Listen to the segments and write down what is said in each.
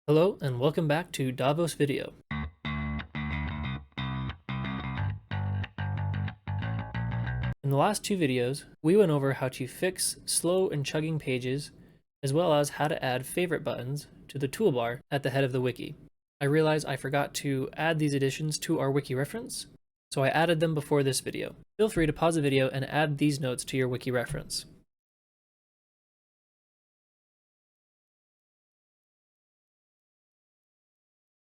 Hello and welcome back to Davos video. In the last two videos, we went over how to fix slow and chugging pages, as well as how to add favorite buttons to the toolbar at the head of the wiki. I realized I forgot to add these additions to our wiki reference, so I added them before this video. Feel free to pause the video and add these notes to your wiki reference.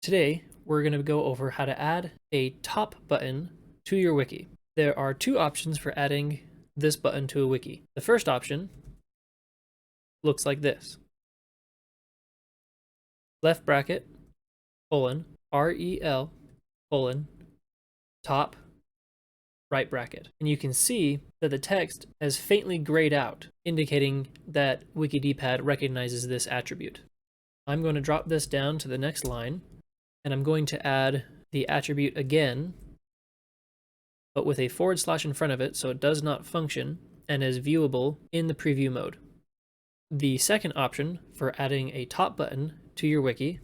Today, we're going to go over how to add a top button to your wiki. There are two options for adding this button to a wiki. The first option looks like this. Left bracket, colon, REL, colon, top, right bracket. And you can see that the text has faintly grayed out, indicating that WikidPad recognizes this attribute. I'm going to drop this down to the next line, and I'm going to add the attribute again, but with a / in front of it so it does not function and is viewable in the preview mode. The second option for adding a top button to your wiki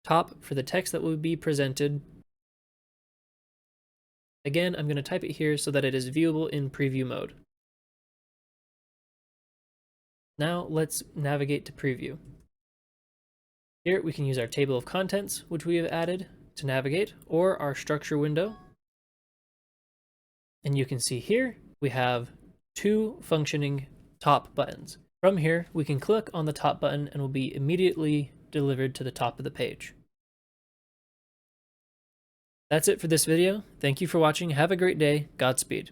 top for the text that will be presented. Again, I'm going to type it here so that it is viewable in preview mode. Now let's navigate to preview. Here we can use our table of contents, which we have added to navigate, or our structure window. And you can see here we have two functioning top buttons. From here, we can click on the top button and will be immediately delivered to the top of the page. That's it for this video. Thank you for watching. Have a great day. Godspeed.